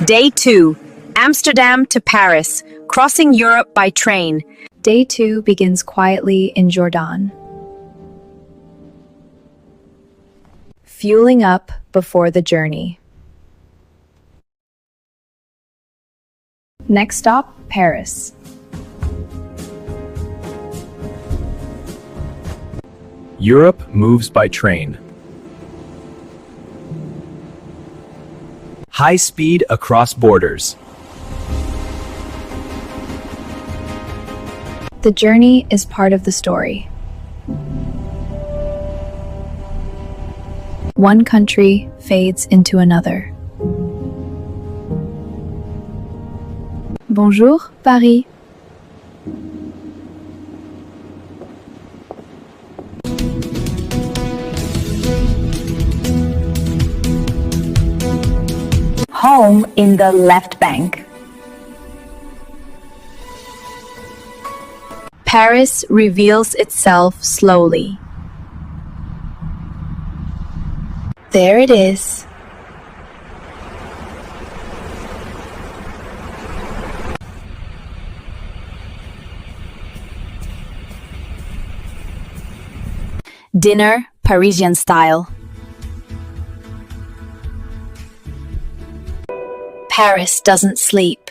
Day 2. Amsterdam to Paris, crossing Europe by train. Day 2 begins quietly in Jordaan. Fueling up before the journey. Next stop, Paris. Europe moves by train. High speed across borders. The journey is part of the story. One country fades into another. Bonjour, Paris. Home in the left bank. Paris reveals itself slowly. There it is. Dinner, Parisian style. Paris doesn't sleep.